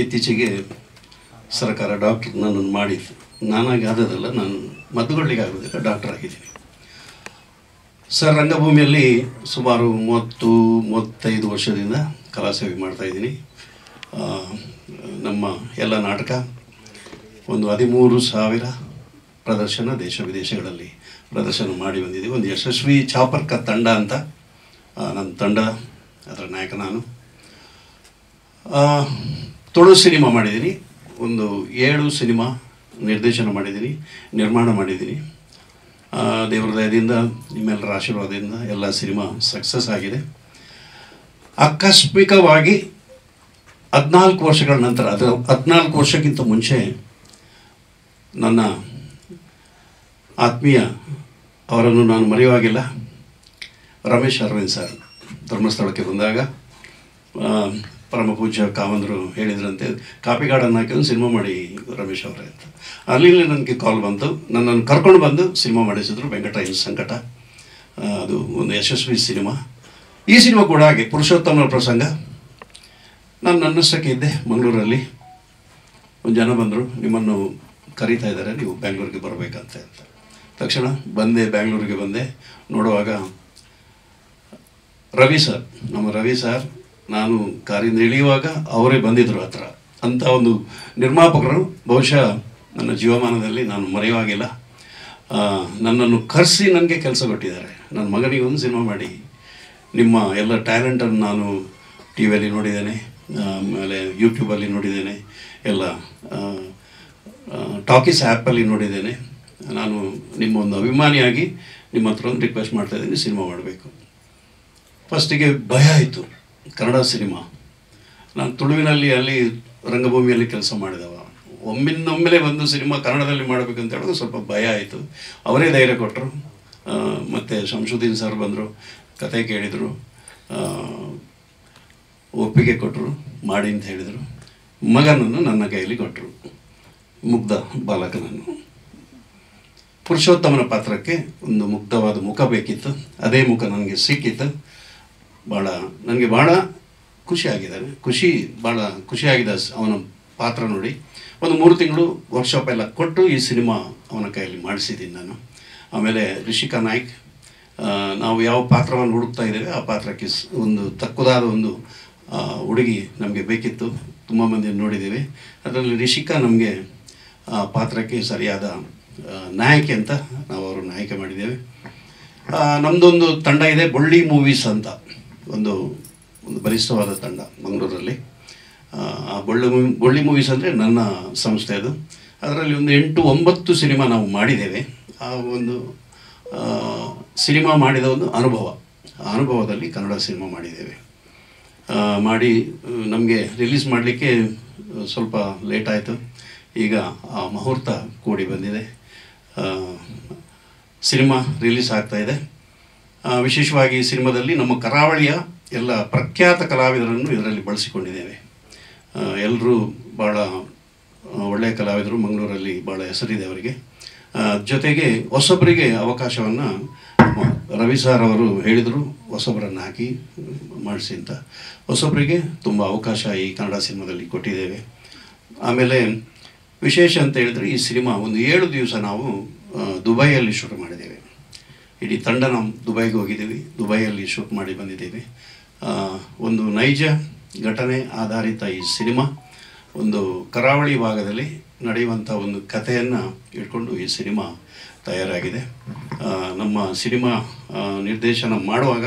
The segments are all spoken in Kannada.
ಇತ್ತೀಚೆಗೆ ಸರ್ಕಾರ ಡಾಕ್ಟರ್ ನನ್ನನ್ನು ಮಾಡಿತ್ತು. ನಾನಾಗಿ ಆದದಲ್ಲ, ನಾನು ಮದ್ದುಗಳಿಗೆ ಆಗೋದಿಲ್ಲ, ಡಾಕ್ಟರ್ ಆಗಿದ್ದೀನಿ. ಸರ್, ರಂಗಭೂಮಿಯಲ್ಲಿ ಸುಮಾರು 30-35 ವರ್ಷದಿಂದ ಕಲಾಸೇವೆ ಮಾಡ್ತಾಯಿದ್ದೀನಿ. ನಮ್ಮ ಎಲ್ಲ ನಾಟಕ ಒಂದು 13,000 ಪ್ರದರ್ಶನ ದೇಶ ವಿದೇಶಗಳಲ್ಲಿ ಪ್ರದರ್ಶನ ಮಾಡಿ ಬಂದಿದ್ದೀವಿ. ಒಂದು ಯಶಸ್ವಿ ಚಾಪರ್ಕ ತಂಡ ಅಂತ ನನ್ನ ತಂಡ, ಅದರ ನಾಯಕ ನಾನು. ತುಳು ಸಿನಿಮಾ ಮಾಡಿದ್ದೀನಿ, ಒಂದು 7 ಸಿನಿಮಾ ನಿರ್ದೇಶನ ಮಾಡಿದ್ದೀನಿ, ನಿರ್ಮಾಣ ಮಾಡಿದ್ದೀನಿ. ದೇವರ ದಯದಿಂದ, ನಿಮ್ಮೆಲ್ಲರ ಆಶೀರ್ವಾದದಿಂದ ಎಲ್ಲ ಸಿನಿಮಾ ಸಕ್ಸಸ್ ಆಗಿದೆ. ಆಕಸ್ಮಿಕವಾಗಿ 14 ವರ್ಷಗಳ ನಂತರ, ಅದು 14 ವರ್ಷಕ್ಕಿಂತ ಮುಂಚೆ ನನ್ನ ಆತ್ಮೀಯ, ಅವರನ್ನು ನಾನು ಮರೆಯುವಾಗಿಲ್ಲ, ರಮೇಶ್ ಅರವಿಂದ್ ಸರ್ ಧರ್ಮಸ್ಥಳಕ್ಕೆ ಬಂದಾಗ ಪರಮ ಪೂಜ್ಯ ಕಾವಂದರು ಹೇಳಿದ್ರಂತೆ, ಕಾಪಿಗಾಡನ್ನು ಹಾಕಿ ಒಂದು ಸಿನಿಮಾ ಮಾಡಿ ರಮೇಶ್ ಅವರೇ ಅಂತ. ಅಲ್ಲಿ ನನಗೆ ಕಾಲ್ ಬಂತು, ನನ್ನನ್ನು ಕರ್ಕೊಂಡು ಬಂದು ಸಿನಿಮಾ ಮಾಡಿಸಿದ್ರು, ವೆಂಕಟರಾಯನ ಸಂಕಟ. ಅದು ಒಂದು ಯಶಸ್ವಿ ಸಿನಿಮಾ. ಈ ಸಿನಿಮಾ ಕೂಡ ಹಾಗೆ, ಪುರುಷೋತ್ತಮನ ಪ್ರಸಂಗ. ನಾನು ನನ್ನಷ್ಟಕ್ಕೆ ಇದ್ದೆ ಮಂಗಳೂರಲ್ಲಿ. ಒಂದು ಜನ ಬಂದರು, ನಿಮ್ಮನ್ನು ಕರೀತಾ ಇದ್ದಾರೆ, ನೀವು ಬ್ಯಾಂಗ್ಳೂರಿಗೆ ಬರಬೇಕಂತೆ ಅಂತ. ತಕ್ಷಣ ಬಂದೆ, ಬ್ಯಾಂಗ್ಳೂರಿಗೆ ಬಂದೆ. ನೋಡುವಾಗ ರವಿ ಸರ್, ನಮ್ಮ ರವಿ ಸರ್, ನಾನು ಕಾರಿಂದ ಇಳಿಯುವಾಗ ಅವರೇ ಬಂದಿದ್ದರು ಹತ್ರ. ಅಂಥ ಒಂದು ನಿರ್ಮಾಪಕರು ಬಹುಶಃ ನನ್ನ ಜೀವಮಾನದಲ್ಲಿ ನಾನು ಮರೆಯುವಾಗಿಲ್ಲ. ನನ್ನನ್ನು ಕರೆಸಿ ನನಗೆ ಕೆಲಸ ಕೊಟ್ಟಿದ್ದಾರೆ. ನನ್ನ ಮಗನಿಗೆ ಒಂದು ಸಿನಿಮಾ ಮಾಡಿ, ನಿಮ್ಮ ಎಲ್ಲ ಟ್ಯಾಲೆಂಟನ್ನು ನಾನು ಟಿ ವಿಯಲ್ಲಿ ನೋಡಿದ್ದೇನೆ, ಆಮೇಲೆ ಯೂಟ್ಯೂಬಲ್ಲಿ ನೋಡಿದ್ದೇನೆ, ಎಲ್ಲ ಟಾಕೀಸ್ ಆ್ಯಪಲ್ಲಿ ನೋಡಿದ್ದೇನೆ. ನಾನು ನಿಮ್ಮ ಒಂದು ಅಭಿಮಾನಿಯಾಗಿ ನಿಮ್ಮ ಹತ್ರ ಒಂದು ರಿಕ್ವೆಸ್ಟ್ ಮಾಡ್ತಾಯಿದ್ದೀನಿ, ಸಿನಿಮಾ ಮಾಡಬೇಕು. ಫಸ್ಟಿಗೆ ಭಯ ಆಯಿತು. ಕನ್ನಡ ಸಿನಿಮಾ, ನಾನು ತುಳುವಿನಲ್ಲಿ ಅಲ್ಲಿ ರಂಗಭೂಮಿಯಲ್ಲಿ ಕೆಲಸ ಮಾಡಿದವ, ಒಮ್ಮಿಂದೊಮ್ಮೆಲೆ ಒಂದು ಸಿನಿಮಾ ಕನ್ನಡದಲ್ಲಿ ಮಾಡಬೇಕಂತ ಹೇಳೋದು ಸ್ವಲ್ಪ ಭಯ ಆಯಿತು. ಅವರೇ ಧೈರ್ಯ ಕೊಟ್ಟರು. ಮತ್ತು ಶಂಶುದ್ದೀನ್ ಸರ್ ಬಂದರು, ಕತೆ ಕೇಳಿದರು, ಒಪ್ಪಿಗೆ ಕೊಟ್ಟರು, ಮಾಡಿ ಅಂತ ಹೇಳಿದರು. ಮಗನನ್ನು ನನ್ನ ಕೈಯಲ್ಲಿ ಕೊಟ್ಟರು, ಮುಗ್ಧ ಬಾಲಕನನ್ನು. ಪುರುಷೋತ್ತಮನ ಪಾತ್ರಕ್ಕೆ ಒಂದು ಮುಗ್ಧವಾದ ಮುಖ ಬೇಕಿತ್ತು. ಅದೇ ಮುಖ ನನಗೆ ಸಿಕ್ಕಿತ್ತು. ನನಗೆ ಭಾಳ ಭಾಳ ಖುಷಿಯಾಗಿದೆ ಅವನ ಪಾತ್ರ ನೋಡಿ. ಒಂದು 3 ತಿಂಗಳು ವರ್ಕ್ಶಾಪ್ ಎಲ್ಲ ಕೊಟ್ಟು ಈ ಸಿನಿಮಾ ಅವನ ಕೈಯಲ್ಲಿ ಮಾಡಿಸಿದ್ದೀನಿ ನಾನು. ಆಮೇಲೆ ರಿಷಿಕಾ ನಾಯ್ಕ್, ನಾವು ಯಾವ ಪಾತ್ರವನ್ನು ಹುಡುಕ್ತಾ ಇದ್ದೇವೆ ಆ ಪಾತ್ರಕ್ಕೆ ಒಂದು ತಕ್ಕದಾದ ಒಂದು ಹುಡುಗಿ ನಮಗೆ ಬೇಕಿತ್ತು. ತುಂಬ ಮಂದಿಯನ್ನು ನೋಡಿದ್ದೀವಿ, ಅದರಲ್ಲಿ ರಿಷಿಕಾ ನಮಗೆ ಆ ಪಾತ್ರಕ್ಕೆ ಸರಿಯಾದ ನಾಯಕಿ ಅಂತ ನಾವು ಅವರು ನಾಯಕ ಮಾಡಿದ್ದೇವೆ. ನಮ್ಮದೊಂದು ತಂಡ ಇದೆ, ಬೊಳ್ಳಿ ಮೂವೀಸ್ ಅಂತ, ಒಂದು ಬಲಿಷ್ಠವಾದ ತಂಡ ಮಂಗಳೂರಲ್ಲಿ. ಆ ಬೊಳ್ಳಿ ಮೂವೀಸ್ ಅಂದರೆ ನನ್ನ ಸಂಸ್ಥೆ ಅದು. ಅದರಲ್ಲಿ ಒಂದು 8-9 ಸಿನಿಮಾ ನಾವು ಮಾಡಿದ್ದೇವೆ. ಆ ಒಂದು ಸಿನಿಮಾ ಮಾಡಿದ ಒಂದು ಅನುಭವ, ಆ ಅನುಭವದಲ್ಲಿ ಕನ್ನಡ ಸಿನಿಮಾ ಮಾಡಿದ್ದೇವೆ. ಮಾಡಿ ನಮಗೆ ರಿಲೀಸ್ ಮಾಡಲಿಕ್ಕೆ ಸ್ವಲ್ಪ ಲೇಟ್ ಆಯಿತು. ಈಗ ಆ ಮುಹೂರ್ತ ಕೂಡಿ ಬಂದಿದೆ, ಸಿನಿಮಾ ರಿಲೀಸ್ ಆಗ್ತಾಯಿದೆ. ವಿಶೇಷವಾಗಿ ಸಿನಿಮಾದಲ್ಲಿ ನಮ್ಮ ಕರಾವಳಿಯ ಎಲ್ಲ ಪ್ರಖ್ಯಾತ ಕಲಾವಿದರನ್ನು ಇದರಲ್ಲಿ ಬಳಸಿಕೊಂಡಿದ್ದೇವೆ. ಎಲ್ಲರೂ ಭಾಳ ಒಳ್ಳೆಯ ಕಲಾವಿದರು, ಮಂಗಳೂರಲ್ಲಿ ಭಾಳ ಹೆಸರಿದೆ ಅವರಿಗೆ. ಜೊತೆಗೆ ಹೊಸಬರಿಗೆ ಅವಕಾಶವನ್ನು ರವಿ ಸರ್ ಅವರು ಹೇಳಿದರು, ಹೊಸಬರನ್ನು ಹಾಕಿ ಮಾಡಿಸಿ ಅಂತ. ಹೊಸಬರಿಗೆ ತುಂಬ ಅವಕಾಶ ಈ ಕನ್ನಡ ಸಿನಿಮಾದಲ್ಲಿ ಕೊಟ್ಟಿದ್ದೇವೆ. ಆಮೇಲೆ ವಿಶೇಷ ಅಂತ ಹೇಳಿದರೆ, ಈ ಸಿನಿಮಾ ಒಂದು 7 ದಿವಸ ನಾವು ದುಬೈಯಲ್ಲಿ ಶೂಟ್ ಮಾಡಿದ್ದೇವೆ. ಇಡೀ ತಂಡ ನಾವು ದುಬೈಗೆ ಹೋಗಿದ್ದೀವಿ, ದುಬೈಯಲ್ಲಿ ಶೂಟ್ ಮಾಡಿ ಬಂದಿದ್ದೀವಿ. ಒಂದು ನೈಜ ಘಟನೆ ಆಧಾರಿತ ಈ ಸಿನಿಮಾ, ಒಂದು ಕರಾವಳಿ ಭಾಗದಲ್ಲಿ ನಡೆಯುವಂಥ ಒಂದು ಕಥೆಯನ್ನು ಇಟ್ಕೊಂಡು ಈ ಸಿನಿಮಾ ತಯಾರಾಗಿದೆ. ನಮ್ಮ ಸಿನಿಮಾ ನಿರ್ದೇಶನ ಮಾಡುವಾಗ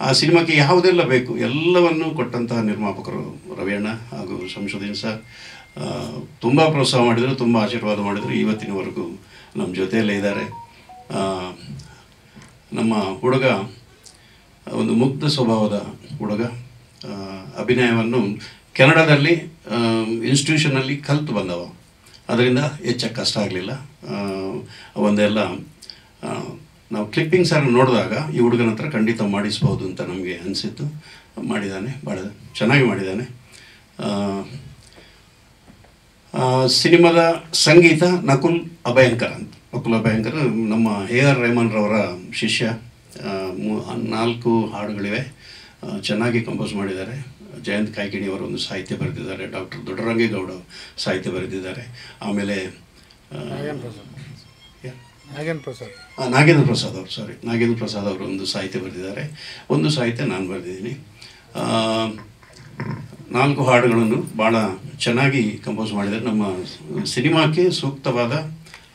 ಆ ಸಿನಿಮಾಕ್ಕೆ ಯಾವುದೆಲ್ಲ ಬೇಕು ಎಲ್ಲವನ್ನು ಕೊಟ್ಟಂತಹ ನಿರ್ಮಾಪಕರು ರವಿಯಣ್ಣ ಹಾಗೂ ಶಂಶುದ್ದೀನ್ ಸರ್ ತುಂಬ ಪ್ರೋತ್ಸಾಹ ಮಾಡಿದರು, ತುಂಬ ಆಶೀರ್ವಾದ ಮಾಡಿದರು. ಇವತ್ತಿನವರೆಗೂ ನಮ್ಮ ಜೊತೆಯಲ್ಲೇ ಇದ್ದಾರೆ. ನಮ್ಮ ಹುಡುಗ ಒಂದು ಮುಗ್ಧ ಸ್ವಭಾವದ ಹುಡುಗ. ಅಭಿನಯವನ್ನು ಕೆನಡಾದಲ್ಲಿ ಇನ್ಸ್ಟಿಟ್ಯೂಷನಲ್ಲಿ ಕಲಿತು ಬಂದವ, ಅದರಿಂದ ಹೆಚ್ಚಾಗಿ ಕಷ್ಟ ಆಗಲಿಲ್ಲ. ಒಂದೆಲ್ಲ ನಾವು ಕ್ಲಿಪ್ಪಿಂಗ್ಸನ್ನು ನೋಡಿದಾಗ ಈ ಹುಡುಗನ ಹತ್ರ ಖಂಡಿತ ಮಾಡಿಸ್ಬೋದು ಅಂತ ನಮಗೆ ಅನಿಸಿತ್ತು. ಮಾಡಿದ್ದಾನೆ, ಭಾಳ ಚೆನ್ನಾಗಿ ಮಾಡಿದ್ದಾನೆ. ಸಿನಿಮಾದ ಸಂಗೀತ ನಕುಲ್ ಅಭಯಂಕರ್ ಅಂತ. ನಕುಲ್ ಅಭಯಂಕರ್ ನಮ್ಮ AR ರೆಹಮಾನ್ರವರ ಶಿಷ್ಯ. 4 ಹಾಡುಗಳಿವೆ, ಚೆನ್ನಾಗಿ ಕಂಪೋಸ್ ಮಾಡಿದ್ದಾರೆ. ಜಯಂತ್ ಕಾಯ್ಕಿಣಿಯವರು ಒಂದು ಸಾಹಿತ್ಯ ಬರೆದಿದ್ದಾರೆ, ಡಾಕ್ಟರ್ ದೊಡ್ಡರಂಗೇಗೌಡ ಸಾಹಿತ್ಯ ಬರೆದಿದ್ದಾರೆ, ಆಮೇಲೆ ನಾಗೇಂದ್ರ ಪ್ರಸಾದ್ ಅವರು ನಾಗೇಂದ್ರ ಪ್ರಸಾದ್ ಅವರು ಒಂದು ಸಾಹಿತ್ಯ ಬರೆದಿದ್ದಾರೆ, ಒಂದು ಸಾಹಿತ್ಯ ನಾನು ಬರೆದಿದ್ದೀನಿ. 4 ಹಾಡುಗಳನ್ನು ಭಾಳ ಚೆನ್ನಾಗಿ ಕಂಪೋಸ್ ಮಾಡಿದ್ದಾರೆ. ನಮ್ಮ ಸಿನಿಮಾಕ್ಕೆ ಸೂಕ್ತವಾದ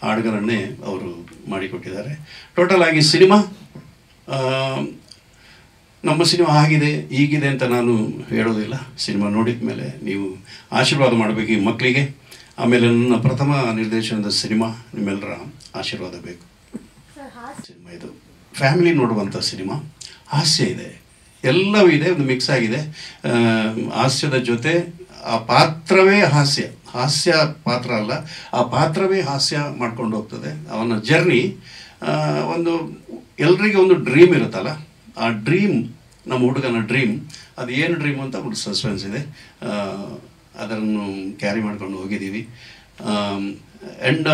ಹಾಡುಗಳನ್ನೇ ಅವರು ಮಾಡಿಕೊಟ್ಟಿದ್ದಾರೆ. ಟೋಟಲ್ ಆಗಿ ಸಿನಿಮಾ ನಮ್ಮ ಸಿನಿಮಾ ಆಗಿದೆ ಹೀಗಿದೆ ಅಂತ ನಾನು ಹೇಳೋದಿಲ್ಲ. ಸಿನಿಮಾ ನೋಡಿದ ಮೇಲೆ ನೀವು ಆಶೀರ್ವಾದ ಮಾಡಬೇಕು ಈ ಮಕ್ಕಳಿಗೆ. ಆಮೇಲೆ ನನ್ನ ಪ್ರಥಮ ನಿರ್ದೇಶನದ ಸಿನಿಮಾ, ನಿಮ್ಮೆಲ್ಲರ ಆಶೀರ್ವಾದ ಬೇಕು. ಸಿನಿಮಾ ಇದು ಫ್ಯಾಮಿಲಿ ನೋಡುವಂಥ ಸಿನಿಮಾ. ಹಾಸ್ಯ ಇದೆ, ಎಲ್ಲವೂ ಇದೆ, ಒಂದು ಮಿಕ್ಸ್ ಆಗಿದೆ. ಹಾಸ್ಯದ ಜೊತೆ ಆ ಪಾತ್ರವೇ ಹಾಸ್ಯ ಪಾತ್ರ ಅಲ್ಲ, ಆ ಪಾತ್ರವೇ ಹಾಸ್ಯ ಮಾಡ್ಕೊಂಡು ಹೋಗ್ತದೆ. ಅವನ ಜರ್ನಿ ಒಂದು ಎಲ್ರಿಗೂ ಒಂದು ಡ್ರೀಮ್ ಇರುತ್ತಲ್ಲ, ಆ ಡ್ರೀಮ್ ನಮ್ಮ ಹುಡುಗನ ಡ್ರೀಮ್, ಅದು ಏನು ಡ್ರೀಮ್ ಅಂತ ಒಂದು ಸಸ್ಪೆನ್ಸ್ ಇದೆ. ಅದನ್ನು ಕ್ಯಾರಿ ಮಾಡ್ಕೊಂಡು ಹೋಗಿದ್ದೀವಿ. ಆ್ಯಂಡ್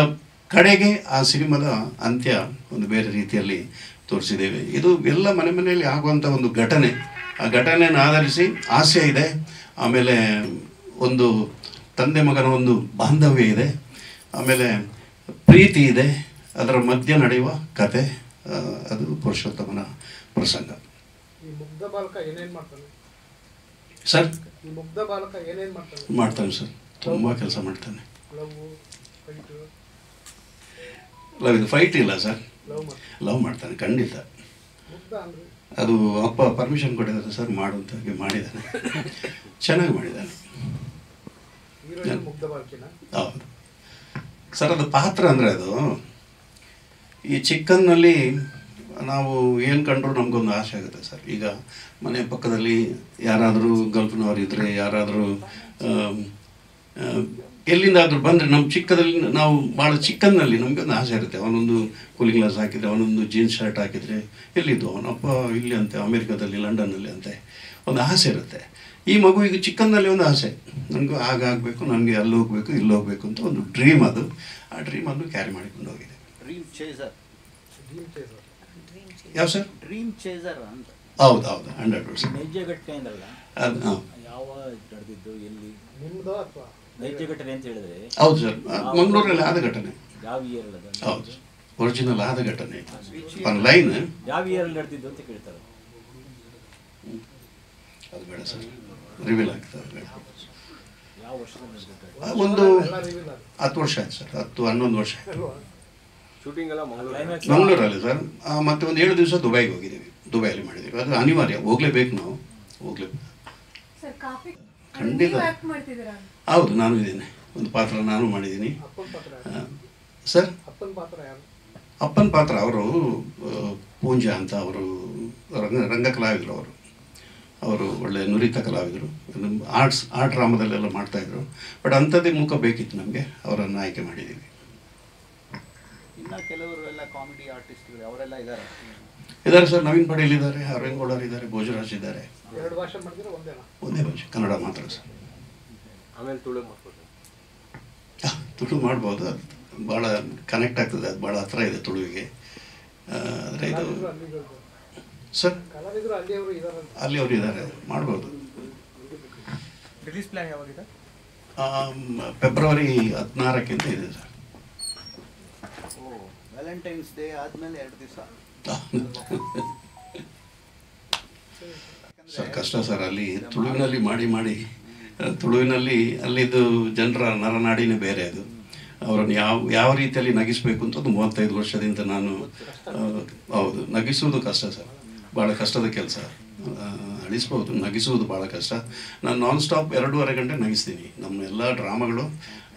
ಕಡೆಗೆ ಆ ಸಿನಿಮಾದ ಅಂತ್ಯ ಒಂದು ಬೇರೆ ರೀತಿಯಲ್ಲಿ ತೋರಿಸಿದ್ದೇವೆ. ಇದು ಎಲ್ಲ ಮನೆಯಲ್ಲಿ ಆಗುವಂಥ ಒಂದು ಘಟನೆ. ಆ ಘಟನೆಯನ್ನು ಆಧರಿಸಿ ಹಾಸ್ಯ ಇದೆ, ಆಮೇಲೆ ಒಂದು ತಂದೆ ಮಗನ ಒಂದು ಬಾಂಧವ್ಯ ಇದೆ, ಆಮೇಲೆ ಪ್ರೀತಿ ಇದೆ, ಅದರ ಮಧ್ಯೆ ನಡೆಯುವ ಕತೆ. ಅದು ಪುರುಷೋತ್ತಮನ ಪ್ರಸಂಗ. ಸರ್ ಮಾಡ್ತಾನೆ ಸರ್, ತುಂಬ ಕೆಲಸ ಮಾಡ್ತಾನೆ. ಲವ್ ಇದು ಫೈಟ್ ಇಲ್ಲ ಸರ್, ಲವ್ ಮಾಡ್ತಾನೆ ಖಂಡಿತ. ಅದು ಅಪ್ಪ ಪರ್ಮಿಷನ್ ಕೊಟ್ಟಿದ್ದಾರೆ ಸರ್ ಮಾಡು ಅಂತ, ಮಾಡಿದ್ದಾನೆ, ಚೆನ್ನಾಗಿ ಮಾಡಿದ್ದಾನೆ. ಹೌದು ಸರ್, ಅದು ಪಾತ್ರ ಅಂದರೆ ಅದು ಈ ಚಿಕ್ಕನ್ನಲ್ಲಿ ನಾವು ಏನು ಕಂಡ್ರೂ ನಮಗೊಂದು ಆಸೆ ಆಗುತ್ತೆ ಸರ್. ಈಗ ಮನೆ ಪಕ್ಕದಲ್ಲಿ ಯಾರಾದರೂ ಗಲ್ಫ್ನವ್ರು ಇದ್ದರೆ, ಯಾರಾದರೂ ಎಲ್ಲಿಂದಾದರೂ ಬಂದರೆ ನಮ್ಮ ಚಿಕ್ಕದಲ್ಲಿ ನಾವು ಭಾಳ ಚಿಕ್ಕನ್ನಲ್ಲಿ ನಮಗೊಂದು ಆಸೆ ಇರುತ್ತೆ. ಅವನೊಂದು ಕೂಲಿಂಗ್ ಗ್ಲಾಸ್ ಹಾಕಿದರೆ, ಅವನೊಂದು ಜೀನ್ಸ್ ಶರ್ಟ್ ಹಾಕಿದರೆ, ಎಲ್ಲಿದ್ದು ಅವನಪ್ಪ ಇಲ್ಲಿ ಅಂತೆ, ಅಮೇರಿಕಾದಲ್ಲಿ ಲಂಡನ್ನಲ್ಲಿ ಅಂತೆ, ಒಂದು ಆಸೆ ಇರುತ್ತೆ. ಈ ಮಗು ಈಗ ಚಿಕ್ಕನ್ನಲ್ಲಿ ಒಂದು ಆಸೆ, ನನಗೂ ಆಗಬೇಕು, ನನಗೆ ಅಲ್ಲಿ ಹೋಗಬೇಕು, ಇಲ್ಲಿ ಹೋಗಬೇಕು ಅಂತ ಒಂದು ಡ್ರೀಮ್. ಅದು ಆ ಡ್ರೀಮ್ ಅನ್ನು ಕ್ಯಾರಿ ಮಾಡಿಕೊಂಡು ಹೋಗಿದೆ. ಯಾವ ಸರ್? ಡ್ರೀಮ್ ಚೇಸರ್ ಅಂತ. ಹೌದು 100%. ನೈಜಘಟ್ಟೆ ಅಂದ್ರಲ್ಲ, ಅದು ಯಾವ ನಡೆದಿದ್ದು, ಎಲ್ಲಿ ನೈಜಘಟ್ಟೆ ಅಂತ ಹೇಳಿದ್ರೆ? ಹೌದು ಸರ್, ಮಂಗಳೂರಲ್ಲಿ ಆದ ಘಟನೆ. ಯಾವ ಇಯರ್? ಹೌದು, ಒರಿಜಿನಲ್ ಆದ ಘಟನೆ. ಒಂದು ಲೈನ್ ಯಾವ ಇಯರ್ ನಡೆದಿದ್ದು ಅಂತ ಕೇಳ್ತಾರೆ. ಅದು ಬೇಡ ಸರ್, ರಿವೀಲ್ ಆಗ್ತದೆ ಬೇಡ. ಯಾವ ವರ್ಷದಲ್ಲಿ ನಡೆದಿದ್ದು? ಒಂದು 10 ವರ್ಷ ಆಯ್ತು ಸರ್, 10-11 ವರ್ಷ ಆಯ್ತು. ಶೂಟಿಂಗ್ ಎಲ್ಲ ಮಂಗಳೂರಲ್ಲಿ ಸರ್. ಮತ್ತೆ ಒಂದು 7 ದಿವಸ ದುಬೈಗೆ ಹೋಗಿದ್ದೀವಿ, ದುಬೈಯಲ್ಲಿ ಮಾಡಿದ್ದೀವಿ. ಅದು ಅನಿವಾರ್ಯ, ಹೋಗ್ಲೇಬೇಕು, ನಾವು ಹೋಗ್ಲೇಬೇಕು ಖಂಡಿತ. ಹೌದು, ನಾನು ಇದ್ದೇನೆ, ಒಂದು ಪಾತ್ರ ನಾನು ಮಾಡಿದ್ದೀನಿ ಸರ್. ಅಪ್ಪನ ಪಾತ್ರ ಅವರು ಪೂಂಜಾ ಅಂತ, ಅವರು ರಂಗ ಕಲಾವಿದರು. ಅವರು ಒಳ್ಳೆ ನುರಿತ ಕಲಾವಿದರು, ಆರ್ಟ್ ಡ್ರಾಮಾದಲ್ಲೆಲ್ಲ ಮಾಡ್ತಾಯಿದ್ರು. ಬಟ್ ಅಂಥದ್ದೇ ಮುಖ ಬೇಕಿತ್ತು ನಮಗೆ, ಅವರನ್ನು ಆಯ್ಕೆ ಮಾಡಿದ್ದೀವಿ. ಇನ್ನು ಕೆಲವರು ಎಲ್ಲ ಕಾಮಿಡಿ ಆರ್ಟಿಸ್ಟ್ಗಳು ಅವರೆಲ್ಲ ಇದ್ದಾರೆ ಸರ್. ನವೀನ್ ಪಡೇಲ್ ಇದ್ದಾರೆ, ಅರವಿಂದ್ ಗೌಡರ್ ಇದ್ದಾರೆ, ಭೋಜರಾಜ್ ಇದ್ದಾರೆ. ಒಂದೇ ಭಾಷೆ, ಕನ್ನಡ ಮಾತ್ರ ಸರ್. ಆಮೇಲೆ ತುಳು ಮಾಡ್ಬೋದು, ಅದು ಭಾಳ ಕನೆಕ್ಟ್ ಆಗ್ತದೆ, ಅದು ಭಾಳ ಹತ್ರ ಇದೆ ತುಳುವಿಗೆ. ಆದರೆ ಇದು ಸರ್ ಅಲ್ಲಿ ಅವರು ಇದ್ದಾರೆ, ಮಾಡ್ಬೋದು. Release plan ಯಾವಾಗಿದೆ? ಫೆಬ್ರವರಿ 16 ಇದೆ ಸರ್. ವ್ಯಾಲೆಂಟೈನ್ಸ್ ಡೇ ಆದಮೇಲೆ 2 ದಿವಸ ಸರ್. ಕಷ್ಟ ಸರ್, ಅಲ್ಲಿ ತುಳುವಿನಲ್ಲಿ ಮಾಡಿ ತುಳುವಿನಲ್ಲಿ ಅಲ್ಲಿದ್ದು ಜನರ ನರನಾಡಿನೇ ಬೇರೆ. ಅದು ಅವರನ್ನು ಯಾವ ರೀತಿಯಲ್ಲಿ ನಗಿಸಬೇಕು ಅಂತ ಒಂದು 35 ವರ್ಷದಿಂದ ನಾನು ಹೌದು, ನಗಿಸುವುದು ಕಷ್ಟ ಸರ್, ಭಾಳ ಕಷ್ಟದ ಕೆಲಸ. ಅಳಿಸ್ಬೋದು, ನಗಿಸುವುದು ಭಾಳ ಕಷ್ಟ. ನಾನು ನಾನ್ ಸ್ಟಾಪ್ 2.5 ಗಂಟೆ ನಗಿಸ್ತೀನಿ. ನಮ್ಮ ಎಲ್ಲ ಡ್ರಾಮಾಗಳು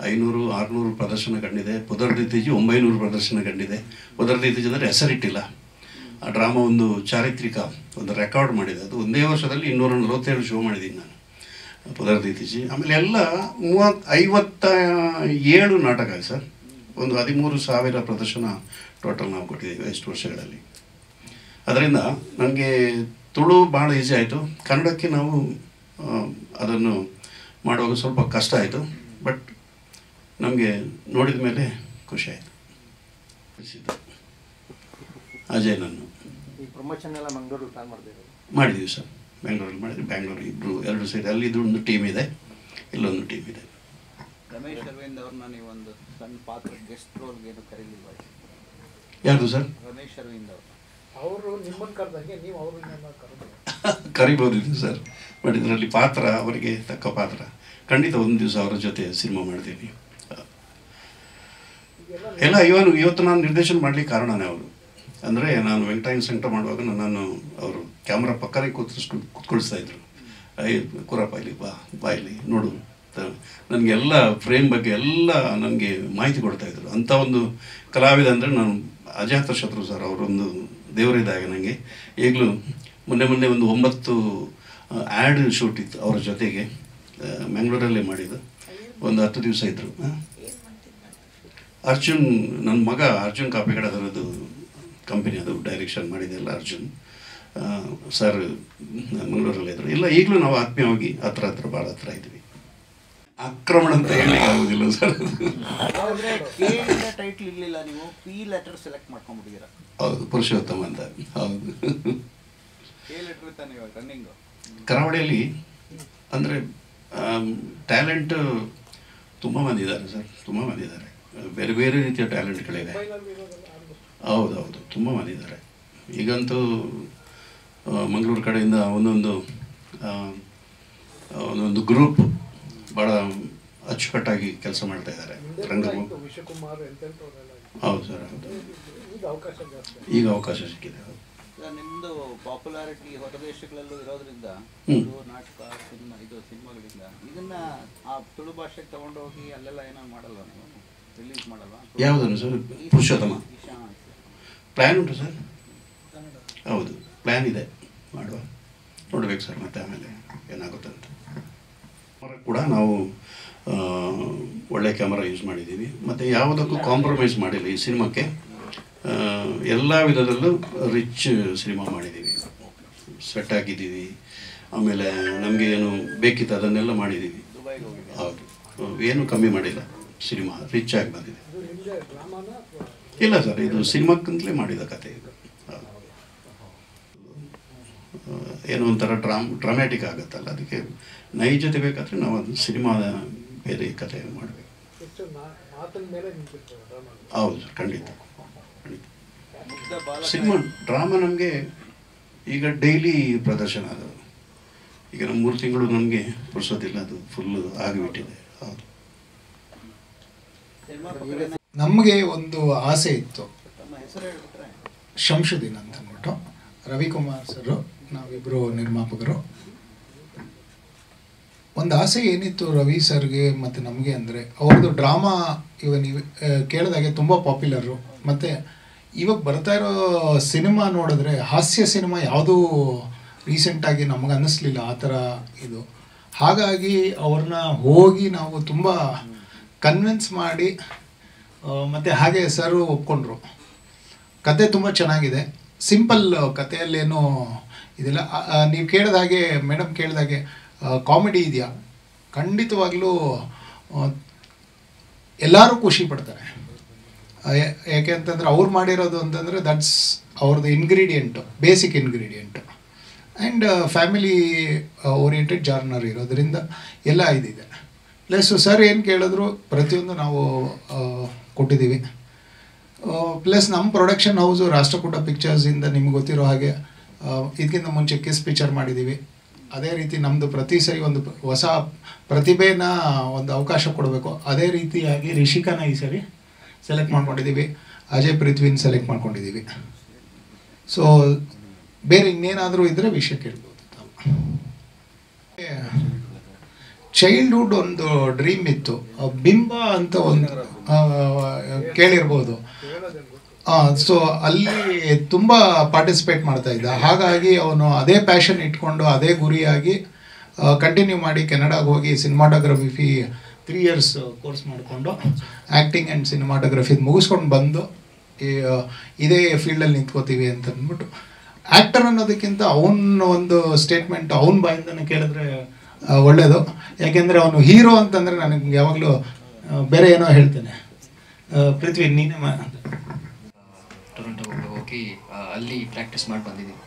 500-600 ಪ್ರದರ್ಶನ ಕಂಡಿದೆ. ಪುದರ್ದಿತ್ತೀಜಿ 900 ಪ್ರದರ್ಶನ ಕಂಡಿದೆ. ಪುದರ್ದಿತ್ತೀಜಿ ಅಂದರೆ ಹೆಸರಿಟ್ಟಿಲ್ಲ. ಆ ಡ್ರಾಮಾ ಒಂದು ಚಾರಿತ್ರಿಕ ಒಂದು ರೆಕಾರ್ಡ್ ಮಾಡಿದೆ. ಅದು ಒಂದೇ ವರ್ಷದಲ್ಲಿ 247 ಶೋ ಮಾಡಿದ್ದೀನಿ ನಾನು ಪುದರ್ದಿತ್ತೀಜಿ. ಆಮೇಲೆ ಎಲ್ಲ 57 ನಾಟಕ ಆಯ್ತು ಸರ್. ಒಂದು 13,000 ಪ್ರದರ್ಶನ ಟೋಟಲ್ ನಾವು ಕೊಟ್ಟಿದ್ದೀವಿ ಎಷ್ಟು ವರ್ಷಗಳಲ್ಲಿ. ಅದರಿಂದ ನನಗೆ ತುಳು ಭಾಳ ಈಸಿ ಆಯಿತು. ಕನ್ನಡಕ್ಕೆ ನಾವು ಅದನ್ನು ಮಾಡುವಾಗ ಸ್ವಲ್ಪ ಕಷ್ಟ ಆಯಿತು. ಬಟ್ ನಮಗೆ ನೋಡಿದ ಮೇಲೆ ಖುಷಿ ಆಯಿತು. ಅಜಯ್ ನಾನು ಈ ಪ್ರಮೋಷನ್ ಎಲ್ಲ ಮಂಗಳೂರು ಪ್ಲಾನ್ ಮಾಡಿದ್ದೀವಿ ಸರ್. ಬೆಂಗಳೂರಲ್ಲಿ ಮಾಡಿದ್ವಿ. ಬ್ಯಾಂಗ್ಳೂರು ಎರಡು ಸೇರಿ ಅಲ್ಲಿದ್ದು ಒಂದು ಟೀಮ್ ಇದೆ, ಇಲ್ಲೊಂದು ಟೀಮ್ ಇದೆ. ರಮೇಶ್ ಅರವಿಂದ್ ಅವ್ರನ್ನ ನೀವು ಒಂದು ಸಣ್ಣ ಪಾತ್ರ ಗೆಸ್ಟ್ ರೋಲ್ಗೆ ಏನು ಕರೀಲಿಲ್ವಾ? ಯಾವುದು ಸರ್? ರಮೇಶ್ ಅರವಿಂದ್ ಅವರು ನಿಮ್ಮನ್ನು ಕರೆದಂಗೆ ನೀವು ಅವ್ರನ್ನ ಕರಿಬೋದಿತ್ತು ಸರ್, ಬಟ್ ಇದರಲ್ಲಿ ಪಾತ್ರ ಅವರಿಗೆ ತಕ್ಕ ಪಾತ್ರ. ಖಂಡಿತ ಒಂದು ದಿವಸ ಅವರ ಜೊತೆ ಸಿನಿಮಾ ಮಾಡ್ತೀನಿ. ಎಲ್ಲ ಇವತ್ತು ನಾನು ನಿರ್ದೇಶನ ಮಾಡಲಿಕ್ಕೆ ಕಾರಣನೇ ಅವರು. ಅಂದರೆ ನಾನು ವೆಂಕಟರಾಯನ ಸಂಕಟ ಮಾಡುವಾಗ ನನ್ನನ್ನು ಅವರು ಕ್ಯಾಮ್ರಾ ಪಕ್ಕನೇ ಕೂತ್ಕೊಳಿಸ್ತಾ ಇದ್ರು. ಕೂರಪ್ಪ ಇಲ್ಲಿ ಬಾ ಇಲ್ಲಿ ನೋಡು, ನನಗೆಲ್ಲ ಫ್ರೇಮ್ ಬಗ್ಗೆ ಎಲ್ಲ ನನಗೆ ಮಾಹಿತಿ ಕೊಡ್ತಾಯಿದ್ರು. ಅಂಥ ಒಂದು ಕಲಾವಿದ ಅಂದರೆ ನಾನು ಅಜಾತ ಶತ್ರು ಸರ್, ಅವರೊಂದು ದೇವರಿದ್ದಾಗ ನನಗೆ. ಈಗಲೂ ಮೊನ್ನೆ ಒಂದು 9 ಆ್ಯಡ್ ಶೂಟ್ ಇತ್ತು ಅವರ ಜೊತೆಗೆ, ಮ್ಯಾಂಗ್ಳೂರಲ್ಲೇ ಮಾಡಿದ್ದು. ಒಂದು 10 ದಿವಸ ಇದ್ದರು. ಅರ್ಜುನ್, ನನ್ನ ಮಗ ಅರ್ಜುನ್ ಕಾಪಿಗಡ, ಅದರದ್ದು ಕಂಪನಿ, ಅದು ಡೈರೆಕ್ಷನ್ ಮಾಡಿದೆಲ್ಲ ಅರ್ಜುನ್ ಸರ್ ಮಂಗಳೂರಲ್ಲೇ ಇದ್ದರು. ಇಲ್ಲ ಈಗಲೂ ನಾವು ಆತ್ಮೀಯವಾಗಿ ಹತ್ರ ಭಾಳ ಹತ್ರ ಇದ್ವಿ. ಆಕ್ರಮಣ ಅಂತ ಹೇಳಲಿಕ್ಕೆ ಆಗೋದಿಲ್ಲ ಸರ್. ಟೈಟ್ಲ್ ಇರಲಿಲ್ಲ, ನೀವು ಪಿ ಲೆಟರ್ ಸೆಲೆಕ್ಟ್ ಮಾಡ್ಕೊಂಡ್ಬಿಟ್ಟಿದ್ದೀರಾ. ಹೌದು, ಪುರುಷೋತ್ತಮ ಅಂತ. ಹೌದು, ಕೆ ಲೆಟರ್ ತಾನೆ ಇವಾಗ ರನ್ನಿಂಗು ಕರಾವಳಿಯಲ್ಲಿ. ಅಂದರೆ ಟ್ಯಾಲೆಂಟ್ ತುಂಬ ಮಂದಿ ಇದ್ದಾರೆ ಸರ್, ತುಂಬ ಮಂದಿ ಇದ್ದಾರೆ. ಬೇರೆ ಬೇರೆ ರೀತಿಯ ಟ್ಯಾಲೆಂಟ್ಗಳಿವೆ. ಹೌದೌದು, ತುಂಬ ಮಂದಿ ಇದ್ದಾರೆ. ಈಗಂತೂ ಮಂಗಳೂರು ಕಡೆಯಿಂದ ಒಂದೊಂದು ಗ್ರೂಪ್ ಭಾಳ ಅಚ್ಚುಕಟ್ಟಾಗಿ ಕೆಲಸ ಮಾಡ್ತಾ ಇದ್ದಾರೆ. ರಂಗಭೂಮಿ. ಹೌದು ಸರ್, ಹೌದು. ಈಗ ಅವಕಾಶ ಸಿಕ್ಕಿದೆ. ನಿಮ್ಮದು ಪಾಪ್ಯುಲಾರಿಟಿ ಹೊರ ದೇಶಗಳಲ್ಲೂ ಇರೋದ್ರಿಂದ, ನಾಟಕ, ಸಿನಿಮಾಗಳಿಂದ ಇದನ್ನ ಆ ತುಳು ಭಾಷೆಗೆ ತಗೊಂಡೋಗಿ ಅಲ್ಲೆಲ್ಲ ಏನಾದ್ರು ಮಾಡಲ್ವ ನೀವು? ರಿಲೀಸ್ ಮಾಡಲ್ವಾ? ಯಾವುದನ್ನು ಸರ್? ಪುರುಷೋತ್ತಮ ಪ್ಲ್ಯಾನ್ ಉಂಟು ಸರ್. ಹೌದು, ಪ್ಲ್ಯಾನ್ ಇದೆ, ಮಾಡುವ. ನೋಡ್ಬೇಕು ಸರ್, ಮತ್ತೆ ಆಮೇಲೆ ಏನಾಗುತ್ತೆ ಅಂತ. ಕೂಡ ನಾವು ಒಳ್ಳೆ ಕ್ಯಾಮರಾ ಯೂಸ್ ಮಾಡಿದ್ದೀವಿ, ಮತ್ತು ಯಾವುದಕ್ಕೂ ಕಾಂಪ್ರಮೈಸ್ ಮಾಡಿಲ್ಲ ಈ ಸಿನಿಮಾಕ್ಕೆ. ಎಲ್ಲ ವಿಧದಲ್ಲೂ ರಿಚ್ ಸಿನಿಮಾ ಮಾಡಿದ್ದೀವಿ, ಸೆಟ್ ಹಾಕಿದ್ದೀವಿ. ಆಮೇಲೆ ನಮಗೆ ಏನು ಬೇಕಿತ್ತು ಅದನ್ನೆಲ್ಲ ಮಾಡಿದ್ದೀವಿ. ಹೌದು, ಏನು ಕಮ್ಮಿ ಮಾಡಿಲ್ಲ. ಸಿನಿಮಾ ರಿಚ್ ಆಗಿ ಬಂದಿದೆ. ಇಲ್ಲ ಸರ್, ಇದು ಸಿನಿಮಾಕ್ಕಂತಲೇ ಮಾಡಿದ ಕತೆ ಇದು. ಏನೋ ಒಂಥರ ಡ್ರಾಮ್ಯಾಟಿಕ್ ಆಗುತ್ತಲ್ಲ, ಅದಕ್ಕೆ ನೈಜತೆ ಬೇಕಾದರೆ ನಾವು ಅದು ಸಿನಿಮಾದ ಬೇರೆ ಕತೆ ಮಾಡಬೇಕು. ಹೌದು ಸರ್, ಖಂಡಿತ ಖಂಡಿತ. ಸಿನಿಮಾ ಡ್ರಾಮಾ ನಮಗೆ ಈಗ ಡೈಲಿ ಪ್ರದರ್ಶನ ಅದು. ಈಗ ನಮ್ಮ 3 ತಿಂಗಳು ನಮಗೆ ಪುರ್ಸೋದಿಲ್ಲ, ಅದು ಫುಲ್ಲು ಆಗಿಬಿಟ್ಟಿದೆ. ಹೌದು. ನಮಗೆ ಒಂದು ಆಸೆ ಇತ್ತು, ಶಂಶುದ್ದೀನ್ ಅಂತ ಅಂದ್ಬಿಟ್ಟು. ರವಿಕುಮಾರ್ ಸರು, ನಾವಿಬ್ಬರು ನಿರ್ಮಾಪಕರು. ಒಂದು ಆಸೆ ಏನಿತ್ತು ರವಿ ಸರ್ಗೆ ಮತ್ತು ನಮಗೆ ಅಂದರೆ, ಅವ್ರದ್ದು ಡ್ರಾಮಾ ನೀವು ಕೇಳಿದಾಗೆ ತುಂಬ ಪಾಪ್ಯುಲರು. ಮತ್ತು ಇವಾಗ ಬರ್ತಾ ಇರೋ ಸಿನಿಮಾ ನೋಡಿದ್ರೆ ಹಾಸ್ಯ ಸಿನಿಮಾ ಯಾವುದೂ ರೀಸೆಂಟಾಗಿ ನಮಗೆ ಅನ್ನಿಸ್ಲಿಲ್ಲ ಆ ಥರ ಇದು. ಹಾಗಾಗಿ ಅವ್ರನ್ನ ಹೋಗಿ ನಾವು ತುಂಬ ಕನ್ವಿನ್ಸ್ ಮಾಡಿ, ಮತ್ತು ಹಾಗೆ ಸರು ಒಪ್ಕೊಂಡ್ರು. ಕತೆ ತುಂಬ ಚೆನ್ನಾಗಿದೆ, ಸಿಂಪಲ್ ಕಥೆಯಲ್ಲೇನೂ ಇದಿಲ್ಲ. ನೀವು ಕೇಳಿದಾಗೆ, ಮೇಡಮ್ ಕೇಳಿದಾಗೆ ಕಾಮಿಡಿ ಇದೆಯಾ? ಖಂಡಿತವಾಗ್ಲೂ ಎಲ್ಲರೂ ಖುಷಿ ಪಡ್ತಾರೆ. ಯಾಕೆ ಅಂತಂದರೆ ಅವ್ರು ಮಾಡಿರೋದು ಅಂತಂದರೆ ದಟ್ಸ್ ಅವ್ರದ್ದು ingredient, basic ingredient. And family oriented ಜಾರ್ನರ್ ಇರೋದ್ರಿಂದ ಎಲ್ಲ ಇದಿದೆ. ಪ್ಲಸ್ ಸರ್ ಏನು ಕೇಳಿದ್ರು ಪ್ರತಿಯೊಂದು ನಾವು ಕೊಟ್ಟಿದ್ದೀವಿ. ಪ್ಲಸ್ ನಮ್ಮ ಪ್ರೊಡಕ್ಷನ್ ಹೌಸು ರಾಷ್ಟ್ರಕೂಟ ಪಿಕ್ಚರ್ಸಿಂದ ನಿಮ್ಗೆ ಗೊತ್ತಿರೋ ಹಾಗೆ ಇದಕ್ಕಿಂತ ಮುಂಚೆ ಕಿಸ್ ಪಿಕ್ಚರ್ ಮಾಡಿದ್ದೀವಿ. ಅದೇ ರೀತಿ ನಮ್ಮದು ಪ್ರತಿ ಸರಿ ಒಂದು ಹೊಸ ಪ್ರತಿಭೆನ ಒಂದು ಅವಕಾಶ ಕೊಡಬೇಕು. ಅದೇ ರೀತಿಯಾಗಿ ರಿಷಿಕಾನ ಈ ಸರಿ ಸೆಲೆಕ್ಟ್ ಮಾಡ್ಕೊಂಡಿದ್ದೀವಿ, ಅಜಯ್ ಪೃಥ್ವಿನ ಸೆಲೆಕ್ಟ್ ಮಾಡ್ಕೊಂಡಿದ್ದೀವಿ. ಸೊ ಬೇರೆ ಇನ್ನೇನಾದರೂ ಇದ್ದರೆ ವಿಷಯ ಕೇಳ್ಬೋದು. ಚೈಲ್ಡ್ಹುಡ್ ಒಂದು ಡ್ರೀಮ್ ಇತ್ತು, ಬಿಂಬ ಅಂತ ಒಂದು ಕೇಳಿರ್ಬೋದು. ಸೊ ಅಲ್ಲಿ ತುಂಬ ಪಾರ್ಟಿಸಿಪೇಟ್ ಮಾಡ್ತಾ ಇದ್ದ. ಹಾಗಾಗಿ ಅವನು ಅದೇ ಪ್ಯಾಷನ್ ಇಟ್ಕೊಂಡು ಅದೇ ಗುರಿಯಾಗಿ ಕಂಟಿನ್ಯೂ ಮಾಡಿ ಕೆನಡಾಗೆ ಹೋಗಿ ಸಿನಿಮಾಟೋಗ್ರಫಿ 3 ಇಯರ್ಸ್ ಕೋರ್ಸ್ ಮಾಡಿಕೊಂಡು ಆ್ಯಕ್ಟಿಂಗ್ ಆ್ಯಂಡ್ ಸಿನಿಮಾಟೋಗ್ರಫಿ ಮುಗಿಸ್ಕೊಂಡು ಬಂದು ಇದೇ ಫೀಲ್ಡಲ್ಲಿ ನಿಂತ್ಕೋತೀವಿ ಅಂತ ಅಂದ್ಬಿಟ್ಟು. ಆ್ಯಕ್ಟರ್ ಅನ್ನೋದಕ್ಕಿಂತ ಅವನ ಒಂದು ಸ್ಟೇಟ್ಮೆಂಟ್ ಅವನ ಬಾಯಿಂದನೇ ಕೇಳಿದ್ರೆ ಒಳ್ಳೆಯದು. ಯಾಕೆಂದರೆ ಅವನು ಹೀರೋ ಅಂತಂದರೆ ನನಗೆ ಯಾವಾಗಲೂ ಬೇರೆ ಏನೋ ಹೇಳ್ತೇನೆ. ಪೃಥ್ವಿ ನೀನೇ ಟೊರೊಂಟೊ ಹೋಗಿ ಅಲ್ಲಿ ಪ್ರಾಕ್ಟೀಸ್ ಮಾಡಿ ಬಂದಿದ್ದೀವಿ.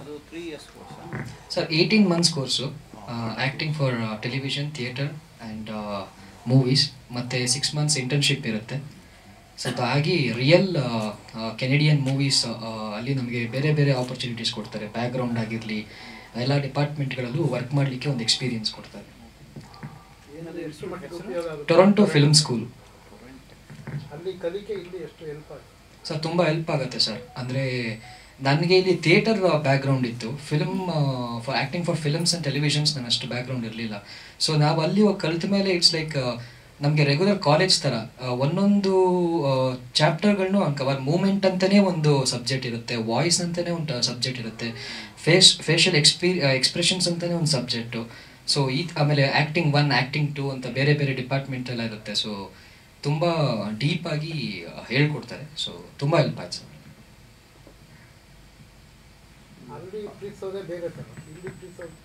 ಅದು 3 years course. Sir 18 months course, acting for television, theatre and movies, ಮತ್ತು 6 months ಇಂಟರ್ನ್ಶಿಪ್ ಇರುತ್ತೆ. ಸೊ ಅದಾಗಿ ರಿಯಲ್ ಕೆನಡಿಯನ್ ಮೂವೀಸ್ ಅಲ್ಲಿ ನಮಗೆ ಬೇರೆ ಬೇರೆ ಆಪರ್ಚುನಿಟೀಸ್ ಕೊಡ್ತಾರೆ. ಬ್ಯಾಕ್ಗ್ರೌಂಡ್ ಆಗಿರಲಿ, ಎಲ್ಲ ಡಿಪಾರ್ಟ್ಮೆಂಟ್ಗಳಲ್ಲೂ ವರ್ಕ್ ಮಾಡಲಿಕ್ಕೆ ಒಂದು ಎಕ್ಸ್ಪೀರಿಯನ್ಸ್ ಕೊಡ್ತಾರೆ. Toronto film school. ಅಲ್ಲಿ ಕಲಿಕೆ ಇಲ್ಲಿ ಎಷ್ಟು ಹೆಲ್ಪ್ ಆಗುತ್ತೆ ಸರ್? ತುಂಬ ಹೆಲ್ಪ್ ಆಗುತ್ತೆ ಸರ್. ಅಂದರೆ ನನಗೆ ಇಲ್ಲಿ ಥಿಯೇಟರ್ ಬ್ಯಾಕ್ಗ್ರೌಂಡ್ ಇತ್ತು, film for acting for films and televisions ನಾನು ಅಷ್ಟು ಬ್ಯಾಕ್ಗ್ರೌಂಡ್ ಇರಲಿಲ್ಲ. ಸೊ ನಾವು ಅಲ್ಲಿ ಹೋಗಿ ಕಲಿತ ಮೇಲೆ ಇಟ್ಸ್ ಲೈಕ್ ನಮಗೆ ರೆಗ್ಯುಲರ್ ಕಾಲೇಜ್ ಥರ ಒಂದೊಂದು ಚಾಪ್ಟರ್ಗಳನ್ನೂ ಕವರ್. ಮೂಮೆಂಟ್ ಅಂತಲೇ ಒಂದು ಸಬ್ಜೆಕ್ಟ್ ಇರುತ್ತೆ, ವಾಯ್ಸ್ ಅಂತಲೇ ಒಂದು ಸಬ್ಜೆಕ್ಟ್ ಇರುತ್ತೆ, ಫೇಶಿಯಲ್ ಎಕ್ಸ್ಪ್ರೆಷನ್ಸ್ ಅಂತಲೇ ಒಂದು ಸಬ್ಜೆಕ್ಟು. ಸೊ ಆಮೇಲೆ ಆ್ಯಕ್ಟಿಂಗ್ 1, ಆ್ಯಕ್ಟಿಂಗ್ 2 ಅಂತ ಬೇರೆ ಬೇರೆ ಡಿಪಾರ್ಟ್ಮೆಂಟ್ ಎಲ್ಲ ಇರುತ್ತೆ. ಸೊ ತುಂಬ ಡೀಪಾಗಿ ಹೇಳ್ಕೊಡ್ತಾರೆ. ಸೊ ತುಂಬ ಹೆಲ್ಪ್ ಆಯ್ತು ಸರ್. ಅಲ್ಲಿ ಪ್ರೀತಿಸೋದೇ ಬೇರೆ ಥರ, ಇಲ್ಲಿ ಪ್ರೀತಿಸೋದು.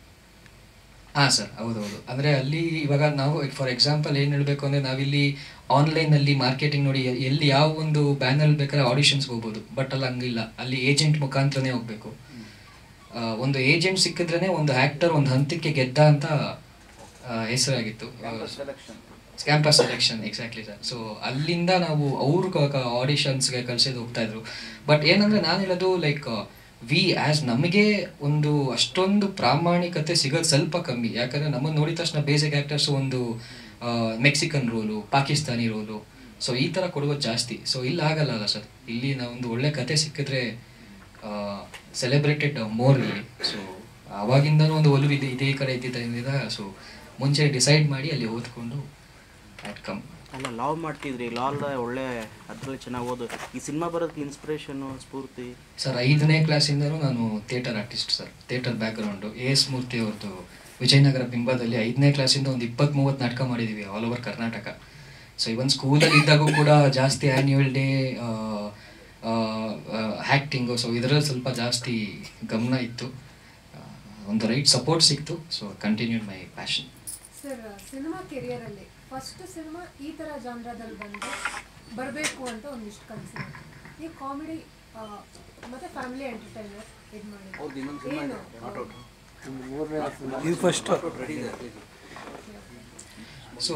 ಹಾಂ ಸರ್, ಹೌದೌದು. ಅಂದರೆ ಅಲ್ಲಿ ಇವಾಗ ನಾವು ಫಾರ್ ಎಕ್ಸಾಂಪಲ್ ಏನು ಹೇಳಬೇಕು ಅಂದರೆ, ನಾವಿಲ್ಲಿ ಆನ್ಲೈನಲ್ಲಿ ಮಾರ್ಕೆಟಿಂಗ್ ನೋಡಿ ಎಲ್ಲಿ ಯಾವ ಒಂದು ಬ್ಯಾನರ್ ಬೇಕಾದ್ರೆ ಆಡಿಷನ್ಸ್ಗೆ ಹೋಗ್ಬೋದು. ಬಟ್ ಅಲ್ಲಿ ಹಂಗಿಲ್ಲ, ಅಲ್ಲಿ ಏಜೆಂಟ್ ಮುಖಾಂತರನೇ ಹೋಗಬೇಕು. ಒಂದು ಏಜೆಂಟ್ ಸಿಕ್ಕಿದ್ರೇ ಒಂದು ಆ್ಯಕ್ಟರ್ ಒಂದು ಹಂತಕ್ಕೆ ಗೆದ್ದ ಅಂತ ಹೆಸರಾಗಿತ್ತು. Campus selection, exactly sir. So ಅಲ್ಲಿಂದ ನಾವು ಅವ್ರ ಆಡಿಷನ್ಸ್ಗೆ ಕಳ್ಸೋದು ಹೋಗ್ತಾಯಿದ್ರು. ಬಟ್ ಏನಂದರೆ ನಾನು ಹೇಳೋದು ಲೈಕ್ ನಮಗೆ ಒಂದು ಅಷ್ಟೊಂದು ಪ್ರಾಮಾಣಿಕತೆ ಸಿಗೋದು ಸ್ವಲ್ಪ ಕಮ್ಮಿ. ಯಾಕಂದರೆ ನಮ್ಮನ್ನು ನೋಡಿದ ತಕ್ಷಣ ಬೇಸಿಕ್ ಆ್ಯಕ್ಟರ್ಸು ಒಂದು Mexican role, Pakistani role, so ಈ ಥರ ಕೊಡೋದು ಜಾಸ್ತಿ. ಸೊ ಇಲ್ಲಿ ಆಗಲ್ಲ ಸರ್. ಇಲ್ಲಿ ನಾವೊಂದು ಒಳ್ಳೆ ಕತೆ ಸಿಕ್ಕಿದ್ರೆ ಸೆಲೆಬ್ರೇಟೆಡ್ ಮೋರ್ ಇಲ್ಲಿ. ಸೊ ಆವಾಗಿಂದನೂ ಒಂದು ಒಲವು ಇದೇ ಕಡೆ ಇದ್ದಿದ್ದರಿಂದ ಸೊ ಮುಂಚೆ ಡಿಸೈಡ್ ಮಾಡಿ ಅಲ್ಲಿ ಓದ್ಕೊಂಡು ಔಟ್ಕಮ್. ಅಲ್ಲ, ಲಾವ್ ಮಾಡ್ತಿದ್ರಿ, ಲಾಲ್ ಒಳ್ಳೆ ಅದರಲ್ಲಿ ಚೆನ್ನಾಗಿ ಓದು. ಈ ಸಿನಿಮಾ ಬರೋದಕ್ಕೆ ಇನ್ಸ್ಪಿರೇಷನು, ಸ್ಫೂರ್ತಿ? ಸರ್ 5ನೇ ಕ್ಲಾಸಿಂದನೂ ನಾನು theatre artist sir. Theatre background AS ಮೂರ್ತಿ ಅವ್ರದ್ದು ವಿಜಯನಗರ ಬಿಂಬದಲ್ಲಿ 5ನೇ ಕ್ಲಾಸಿಂದ ಒಂದು 20-30 ನಾಟಕ ಮಾಡಿದ್ದೀವಿ ಆಲ್ ಓವರ್ ಕರ್ನಾಟಕ. ಸೊ ಇವನ್ ಸ್ಕೂಲಲ್ಲಿ ಇದ್ದಾಗೂ ಕೂಡ ಜಾಸ್ತಿ ಆ್ಯನ್ಯುವಲ್ ಡೇ, ಆ್ಯಕ್ಟಿಂಗು, ಸೊ ಇದರಲ್ಲಿ ಸ್ವಲ್ಪ ಜಾಸ್ತಿ ಗಮನ ಇತ್ತು. ಒಂದು ರೈಟ್ ಸಪೋರ್ಟ್ ಸಿಕ್ತು. So continued my passion. Sir, cinema ಕೆರಿಯರಲ್ಲಿ ಫಸ್ಟ್ ಸಿನಿಮಾ ಈ ಥರ ಜಾನ್ರಾದಲ್ಲಿ ಬರಬೇಕು ಅಂತ ಒಂದಿಷ್ಟು ಕನಸು. ಈ ಕಾಮಿಡಿ ಮತ್ತು ಫ್ಯಾಮಿಲಿ ಎಂಟರ್ಟೈನರ್ ಇದು ಮಾಡಿ ಏನು ಇದು ಫಸ್ಟ್. ಸೊ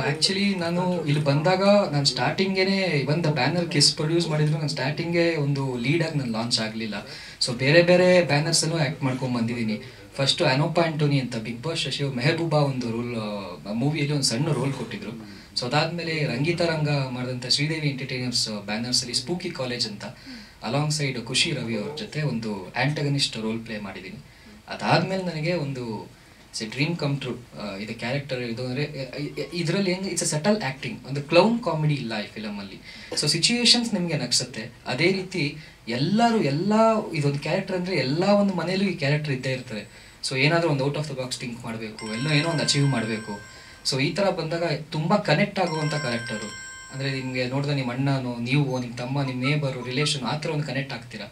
ಆ್ಯಕ್ಚುಲಿ ನಾನು ಇಲ್ಲಿ ಬಂದಾಗ ನಾನು ಸ್ಟಾರ್ಟಿಂಗೇ even the banner Kiss produce ಮಾಡಿದ್ರು, ನಾನು ಸ್ಟಾರ್ಟಿಂಗೇ ಒಂದು ಲೀಡಾಗಿ ನಾನು ಲಾಂಚ್ ಆಗಲಿಲ್ಲ. ಸೊ ಬೇರೆ ಬೇರೆ ಬ್ಯಾನರ್ಸಲ್ಲೂ ಆ್ಯಕ್ಟ್ ಮಾಡ್ಕೊಂಡು ಬಂದಿದ್ದೀನಿ. ಫಸ್ಟು ಅನೋಪಾ ಆಂಟೋನಿ ಅಂತ ಬಿಗ್ ಬಾಸ್ ಶಶಿ ಮೆಹಬೂಬಾ ಒಂದು ರೋಲ್ ಮೂವಿಯಲ್ಲಿ ಒಂದು ಸಣ್ಣ ರೋಲ್ ಕೊಟ್ಟಿದ್ರು. ಸೊ ಅದಾದಮೇಲೆ ರಂಗಿತರಂಗ ಮಾಡಿದಂಥ ಶ್ರೀದೇವಿ ಎಂಟರ್ಟೈನರ್ಸ್ ಬ್ಯಾನರ್ಸಲ್ಲಿ ಸ್ಪೂಕಿ ಕಾಲೇಜ್ ಅಂತ ಅಲಾಂಗ್ ಸೈಡ್ ಖುಷಿ ರವಿ ಅವ್ರ ಜೊತೆ ಒಂದು ಆ್ಯಂಟಗನಿಸ್ಟ್ ರೋಲ್ ಪ್ಲೇ ಮಾಡಿದ್ದೀನಿ. ಅದಾದಮೇಲೆ ನನಗೆ ಒಂದು ಡ್ರೀಮ್ ಕಮ್ ಟ್ರೂ. ಇದು ಕ್ಯಾರೆಕ್ಟರ್ ಇದು ಅಂದರೆ ಇದರಲ್ಲಿ ಹೆಂಗೆ ಇಟ್ಸ್ ಅ ಸಟಲ್ ಆ್ಯಕ್ಟಿಂಗ್, ಒಂದು ಕ್ಲೌನ್ ಕಾಮಿಡಿ ಇಲ್ಲ ಈ ಫಿಲಮಲ್ಲಿ. ಸೊ ಸಿಚುಯೇಷನ್ಸ್ ನಿಮಗೆ ನಗಿಸುತ್ತೆ. ಅದೇ ರೀತಿ ಎಲ್ಲ ಇದೊಂದು ಕ್ಯಾರೆಕ್ಟರ್ ಅಂದರೆ ಎಲ್ಲ ಒಂದು ಮನೆಯಲ್ಲೂ ಈ ಕ್ಯಾರೆಕ್ಟರ್ ಇದ್ದೇ ಇರ್ತಾರೆ. ಸೊ ಏನಾದರೂ ಒಂದು out of the box think ಮಾಡಬೇಕು, ಏನೋ ಒಂದು ಅಚೀವ್ ಮಾಡಬೇಕು. ಸೊ ಈ ಥರ ಬಂದಾಗ ತುಂಬ ಕನೆಕ್ಟ್ ಆಗುವಂಥ ಕ್ಯಾರೆಕ್ಟರು. ಅಂದರೆ ನಿಮಗೆ ನೋಡಿದ್ರೆ ನಿಮ್ಮ ಅಣ್ಣನೋ, ನೀವು, ನಿಮ್ಮ ತಮ್ಮ, ನಿಮ್ಮ ನೇಬರು, ರಿಲೇಷನ್, ಆ ಥರ ಒಂದು ಕನೆಕ್ಟ್ ಆಗ್ತೀರಾ.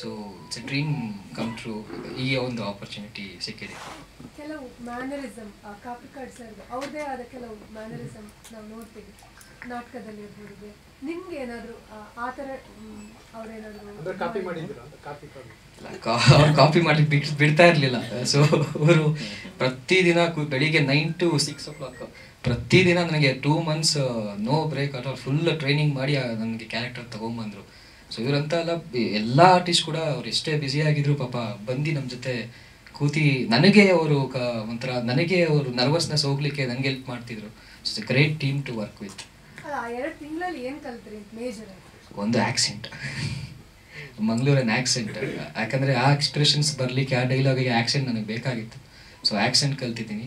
So it's A dream come true. ಈ ಒಂದು ಆಪರ್ಚುನಿಟಿ ಸಿಕ್ಕಿದೆ. ಕೆಲವು ಮ್ಯಾನರಿಸಮ್ ಕಾಪಿಕಾಡ್ ಸರ್ ಅವ್ರದ್ದೇ ಆದ ಕೆಲವು ಮ್ಯಾನರಿಸಮ್ ನಾವು ನೋಡ್ತೀವಿ ನಾಟಕದಲ್ಲಿ ಇರ್ಬೋದು. ನಿಮ್ಗೆ ಏನಾದರೂ ಆ ಥರ ಅವ್ರೇನಾದರೂ ಕಾಪಿ ಮಾಡಿದ್ದೀರಾ? ಕಾಪಿ ಮಾಡಿ ಬಿಡ್ತಾ ಇರಲಿಲ್ಲ. ಸೊ ಅವರು ಪ್ರತಿದಿನ ಬೆಳಿಗ್ಗೆ 9 to 6 o'clock ಪ್ರತಿದಿನ ನನಗೆ 2 months ನೋ ಬ್ರೇಕ್ ಅಥವಾ ಫುಲ್ ಟ್ರೈನಿಂಗ್ ಮಾಡಿ ನನಗೆ ಕ್ಯಾರೆಕ್ಟರ್ ತೊಗೊಂಬಂದರು. ಸೊ ಇವರಂತ ಅಲ್ಲ, ಎಲ್ಲ ಆರ್ಟಿಸ್ಟ್ ಕೂಡ ಅವ್ರು ಎಷ್ಟೇ ಬ್ಯುಸಿಯಾಗಿದ್ರು ಪಾಪ ಬಂದು ನಮ್ಮ ಜೊತೆ ಕೂತಿ ನನಗೆ ಅವರು ಒಂಥರ ನನಗೆ ಅವರು ನರ್ವಸ್ನೆಸ್ ಹೋಗ್ಲಿಕ್ಕೆ ನನಗೆ ಹೆಲ್ಪ್ ಮಾಡ್ತಿದ್ರು. It's a great team to work with. 2 ತಿಂಗಳಲ್ಲಿ ಏನು ಕಲ್ತ್ರಿ ಮೇಜರ್? ಒಂದು ಆ್ಯಕ್ಸೆಂಟ್, ಮಂಗಳೂರಿನ ಆ್ಯಕ್ಸೆಂಟ್. ಯಾಕಂದರೆ ಆ ಎಕ್ಸ್ಪ್ರೆಷನ್ಸ್ ಬರಲಿಕ್ಕೆ, ಆ ಡೈಲಾಗಿಗೆ ಆ್ಯಕ್ಸೆಂಟ್ ನನಗೆ ಬೇಕಾಗಿತ್ತು. ಸೊ ಆ್ಯಕ್ಸೆಂಟ್ ಕಲ್ತಿದ್ದೀನಿ.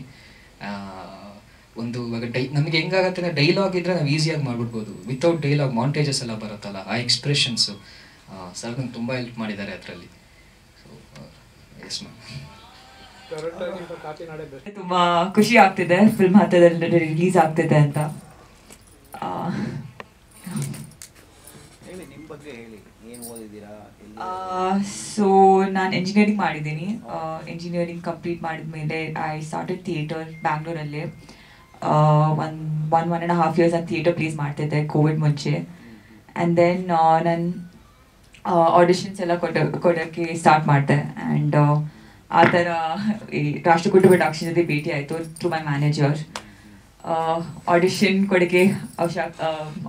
ಒಂದು ಇವಾಗ ನಮಗೆ ಹೆಂಗಾಗತ್ತೆ ಅಂದರೆ ಡೈಲಾಗ್ ಇದ್ದರೆ ನಾವು ಈಸಿಯಾಗಿ ಮಾಡ್ಬಿಡ್ಬೋದು. ವಿತೌಟ್ ಡೈಲಾಗ್ ಮಾಂಟೇಜಸ್ ಎಲ್ಲ ಬರುತ್ತಲ್ಲ, ಆ ಎಕ್ಸ್ಪ್ರೆಷನ್ಸು ಸರ್ ನಂಗೆ ತುಂಬ ಹೆಲ್ಪ್ ಮಾಡಿದ್ದಾರೆ ಅದರಲ್ಲಿ. So yes ma'am. ತುಂಬ ಖುಷಿ ಆಗ್ತಿದೆ ಫಿಲ್ಮ್ ಹತ್ತದಲ್ಲಿ ರಿಲೀಸ್ ಆಗ್ತಿದೆ ಅಂತ. ಹೇಳಿ, ನಿಮ್ಮ ಬಗ್ಗೆ ಹೇಳಿ, ಏನು ಓದಿದ್ದೀರಾ? ಸೊ ನಾನು ಎಂಜಿನಿಯರಿಂಗ್ ಮಾಡಿದ್ದೀನಿ. ಎಂಜಿನಿಯರಿಂಗ್ ಕಂಪ್ಲೀಟ್ ಮಾಡಿದ್ಮೇಲೆ ಐ ಸ್ಟಾರ್ಟೆಡ್ ಥಿಯೇಟರ್ ಬ್ಯಾಂಗ್ಳೂರಲ್ಲಿ. 1.5 years ನಾನು ಥಿಯೇಟರ್ ಪ್ಲೇಸ್ ಮಾಡ್ತಿದ್ದೆ ಕೋವಿಡ್ ಮುಂಚೆ. ಆ್ಯಂಡ್ ದೆನ್ ನಾನು ಆಡಿಷನ್ಸ್ ಎಲ್ಲ ಕೊಡೋಕ್ಕೆ ಸ್ಟಾರ್ಟ್ ಮಾಡಿದೆ ಆ್ಯಂಡ್ ಆ ಥರ ಈ ರಾಷ್ಟ್ರಕೂಟ ಪ್ರೊಡಕ್ಷನ್ ಜೊತೆ ಭೇಟಿ ಆಯಿತು ಥ್ರೂ ಮೈ ಮ್ಯಾನೇಜರ್. ಆಡಿಷನ್ ಕೊಡೋಕ್ಕೆ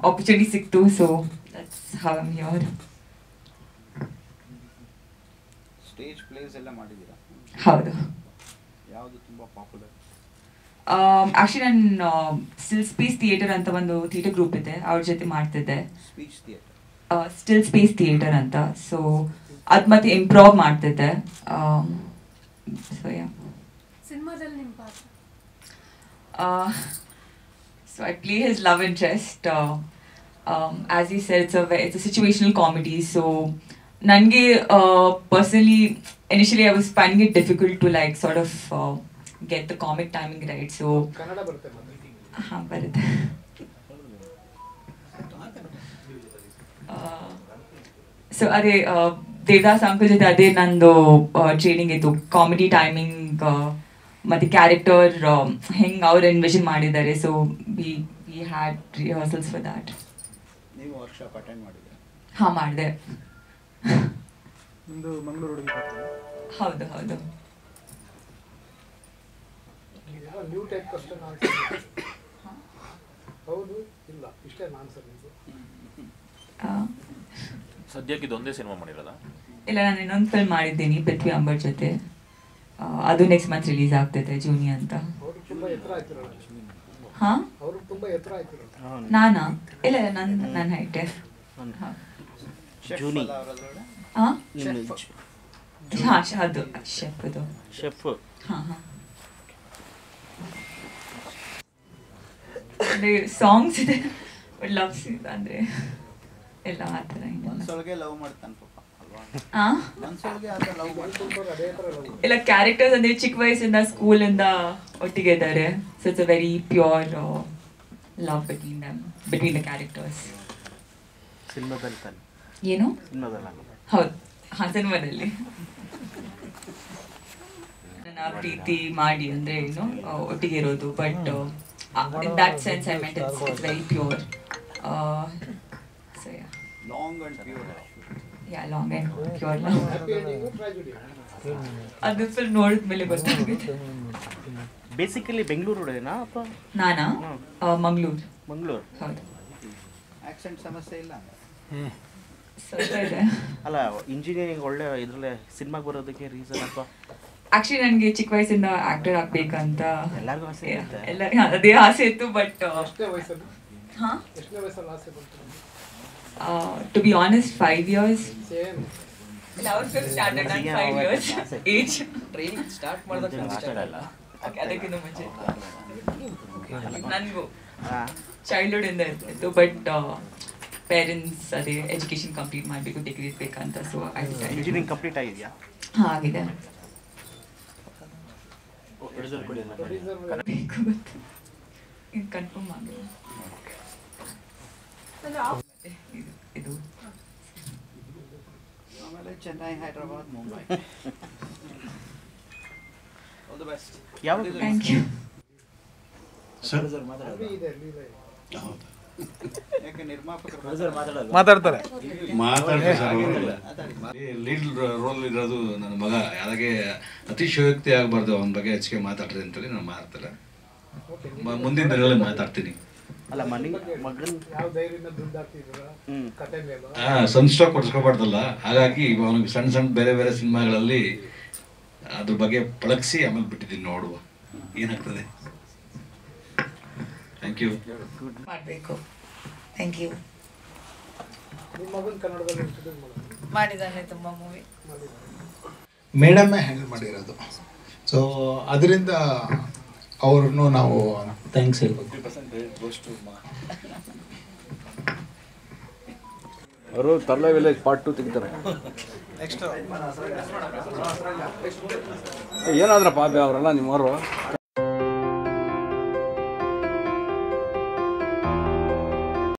ಆಪರ್ಚುನಿಟಿ ಸಿಕ್ತು. So that's how I am here. Stage place ಎಲ್ಲ ಮಾಡಿದ್ದೀರಾ? ಹೌದು. ಯಾವುದು ತುಂಬ ಪಾಪ್ಯುಲರ್? ಆ್ಯಕ್ಚುಲಿ ನಾನು ಸ್ಟಿಲ್ ಸ್ಪೇಸ್ ಥಿಯೇಟರ್ ಅಂತ ಒಂದು ಥಿಯೇಟರ್ ಗ್ರೂಪ್ ಇದೆ, ಅವ್ರ ಜೊತೆ ಮಾಡ್ತಿದ್ದೆ. Speech theatre? Still space theatre ಅಂತ. ಸೊ ಅದು ಮತ್ತೆ ಇಂಪ್ರೂವ್ ಮಾಡ್ತಿದ್ದೆ. So yeah. ಸಿನಿಮಾದಲ್ಲಿ ನಿಮ್ಮ ಪಾತ್ರ? So I play his love interest. As he said, it's a situational comedy. So nange personally, initially I was finding it difficult to like sort of get the comic timing right. So Kannada ಬರುತ್ತೆ ಮತ್ತೆ? हाँ ಬರುತ್ತೆ. ಸೊ ಅದೇ ದೇವದಾಸ್ ಅಂಕಲ್ ಜೊತೆ ಅದೇ ನಂದು ಟ್ರೈನಿಂಗ್ ಇತ್ತು, ಕಾಮಿಡಿ ಟೈಮಿಂಗ್ ಮತ್ತು ಕ್ಯಾರೆಕ್ಟರ್ ಹೆಂಗೆ ಅವ್ರು ಎನ್ವಿಷನ್ ಮಾಡಿದ್ದಾರೆ. So we had rehearsals for that. ನೀವು ವರ್ಕ್ಶಾಪ್ ಅಟೆಂಡ್ ಮಾಡಿದ್ದೀರಾ? ಹಾಂ ಮಾಡಿದೆ. ನಿಮ್ಮದು ಮಂಗಳೂರು ಹುಡುಗಿ ಪಾತ್ರ? ಹೌದು ಹೌದು. New type question answer. ಹೌದು ಇಲ್ಲ ಇಷ್ಟೇ ಆನ್ಸರ್ ನಿಮ್ಮದು? ಸದ್ಯಕ್ಕೆ ಇದೊಂದೇ ಸಿನಿಮಾ ಮಾಡಿರೋದಾ? ಇಲ್ಲ, ನಾನು ಇನ್ನೊಂದು ಫಿಲ್ಮ್ ಮಾಡಿದ್ದೀನಿ ಪೃಥ್ವಿ ಅಂಬರ್ ಜೊತೆ. ಅದು ನೆಕ್ಸ್ಟ್ ಮಂತ್ ರಿಲೀಸ್ ಆಗ್ತೈತೆ, ಜೂನಿ ಅಂತ. ಅವರು ತುಂಬ ಎತ್ತರ ಆಯ್ತಿರಲ್ಲ? ಹಾಂ, ಅವರು ತುಂಬ ಎತ್ತರ ಆಯ್ತಿರಲ್ಲ? ನಾನಾ? ಇಲ್ಲ ನನ್ನ ಹೈಟೆ. ಜೂನಿ. ಹಾಂ ಹಾಂ, ಅದು ಶೆಫ್. ಅದು ಶೆಫ್. ಹಾಂ ಹಾಂ. ಅಂದರೆ ಸಾಂಗ್ಸ್ ಇದೆ, ಬಟ್ ಲವ್ ಸೀನ್ ಅಂದರೆ ಎಲ್ಲ ಆ ಥರ ಮನ್ಸೊಳಗೆ ಲವ್ ಮಾಡ್ತಾನೆ ಪಾಪ ಅಲ್ವಾ? ಹಾಂ, ಮನ್ಸೊಳಗೆ ಆತ ಲವ್ ಮಾಡ್ತಾರೆ. ಅದೇ ಥರ ಲವ್. ಇಲ್ಲ, ಕ್ಯಾರೆಕ್ಟರ್ಸ್ ಅಂದರೆ ಚಿಕ್ಕ ವಯಸ್ಸಿಂದ ಸ್ಕೂಲಿಂದ ಒಟ್ಟಿಗೆ ಇದ್ದಾರೆ. So it's a very pure love between the characters. ಸಿನಿಮಾದಲ್ಲಿ ತಾನೆ? ಏನು? ಸಿನಿಮಾದಲ್ಲ? ಹೌದು, ಹಾಂ, ಸಿನಿಮಾದಲ್ಲಿ ನನ್ನ ಪ್ರೀತಿ ಮಾಡಿ ಅಂದರೆ ಏನು ಒಟ್ಟಿಗೆ ಇರೋದು. But in that sense I made it's very pure. So yeah, long and pure. Yeah, long and pure love. Happy ending tragedy? ಅದು ಫಿಲ್ಮ್ ನೋಡಿದ್ಮೇಲೆ ಗೊತ್ತಾಗುತ್ತೆ. ಬೇಸಿಕಲಿ ಬೆಂಗಳೂರುಡೇನಾ ಅಥವಾ? ನಾನಾ? ಮಂಗಳೂರು. ಮಂಗಳೂರು. ಹೌದು. ಆಕ್ಸೆಂಟ್ ಸಮಸ್ಯೆ ಇಲ್ಲ? ಸ್ವಲ್ಪ ಇದೆ. ಅಲ್ಲ, ಇಂಜಿನಿಯರಿಂಗ್ ಒಳ್ಳೆ ಇದರಲ್ಲೇ ಸಿನಿಮಾಗೆ ಬರೋದಕ್ಕೆ ರೀಸನ್ ಅಥವಾ? ಆಕ್ಚುಲಿ ನನಗೆ ಚಿಕ್ಕ ವಯಸ್ಸಿಂದ ಆಕ್ಟರ್ ಆಗ್ಬೇಕಂತ ಎಲ್ಲರಿಗೂ ಆಸೆ ಇರುತ್ತೆ. ಎಲ್ಲರಿಗೂ ಅದೇ ಆಸೆ ಇತ್ತು. ಬಟ್ ಎಷ್ಟನೇ ವಯಸ್ಸಲ್ಲಿ? ಹಾಂ, ಎಷ್ಟನೇ ವಯಸ್ಸಲ್ಲಿ ಆಸೆ ಬಂತು? To be honest 5 years. Same. ಇಲ್ಲ, ಅವ್ರು 5th ಸ್ಟ್ಯಾಂಡರ್ಡ್, ನಾನು 5 years ಏಜ್. ಟ್ರೈನಿಂಗ್ ಸ್ಟಾರ್ಟ್ ಮಾಡಿದಾಗ ಅದಕ್ಕಿಂತ ಮುಂಚೆ ನನಗೂ ಚೈಲ್ಡ್ಹುಡ್ ಇಂದ ಇರ್ತಿತ್ತು. ಬಟ್ ಪೇರೆಂಟ್ಸ್ ಅದೇ ಎಜುಕೇಶನ್ ಕಂಪ್ಲೀಟ್ ಮಾಡಬೇಕು, ಡಿಗ್ರಿ ಬೇಕಂತ. ಸೊ ಇಂಜಿನಿಯರಿಂಗ್ ಕಂಪ್ಲೀಟ್ ಆಗಿದೆಯಾ? ಹಾಂ, ಆಗಿದೆ. ಬೇಕು ಗೊತ್ತು, ಇದು ಕನ್ಫರ್ಮ್ ಆಗಿಲ್ಲ. ಇದು ಆಮೇಲೆ Chennai, Hyderabad, Mumbai. All the best. ಯಾವಾಗ? Thank you sir. ಅಲ್ಲಿ ಇದೆ, ಅಲ್ಲಿ ಇದೆ. ಹೌದು, ಯಾಕೆ ನಿರ್ಮಾಪಕರು ಮಾತಾಡ್ತಾರೆ ಲೀಡ್ ರೋಲ್ ಇರೋದು ನನ್ನ ಮಗ. ಯಾರಿಗೆ ಅತಿಶಯೋಕ್ತಿ ಆಗಬಾರ್ದು ಅವನ ಬಗ್ಗೆ ಹೆಚ್ಚಿಗೆ ಮಾತಾಡ್ರಿ ಅಂತೇಳಿ ನಾನು ಮಾತಾಡ್ತಾರೆ. ಮುಂದಿನ ದಿನಗಳಲ್ಲಿ ಮಾತಾಡ್ತೀನಿ. ಅಲ್ಲ, ಮಗನ್ ಯಾವ ಧೈರ್ಯದಿಂದ ದುಡ್ಡು ಹಾಕ್ತಿದ್ದೀರಾ ಕತೆ ಮೇಲೆ? ಸನ್ಸ್ಟಾಕ್ ಕೊಡ್ಸ್ಕೊಬಾರ್ದಲ್ಲ. ಹಾಗಾಗಿ ಅವನಿಗೆ ಸಣ್ಣ ಸಣ್ಣ ಬೇರೆ ಬೇರೆ ಸಿನಿಮಾಗಳಲ್ಲಿ ಅದ್ರ ಬಗ್ಗೆ ಪಳಗಿಸಿ ಆಮೇಲೆ ಬಿಟ್ಟಿದ್ದೀನಿ, ನೋಡುವ ಏನಾಗ್ತದೆ. Thank you. ಮಾಡಬೇಕು. Thank you. ನಿಮ್ಮ ಮಗನ ಕನ್ನಡದಲ್ಲಿ ಇಂಟ್ರೊಡ್ಯೂಸ್ ಮಾಡೋದು ಮಾಡಿದ್ದಾನೆ, ತುಂಬ ಮೂವಿ ಮೇಡಮ್ಮೇ ಹ್ಯಾಂಡಲ್ ಮಾಡಿರೋದು. ಸೊ ಅದರಿಂದ ಅವ್ರನ್ನು ನಾವು ಥ್ಯಾಂಕ್ಸ್ ಹೇಳ್ಬೇಕು. ಅವರು ತರ್ಲೆ ವಿಲೇಜ್ ಪಾರ್ಟ್ 2 ತೆಗಿತಾರೆ. ನೆಕ್ಸ್ಟ್ ಏನಾದ್ರಪ್ಪ ಅವರೆಲ್ಲ ನಿಮ್ಮವರು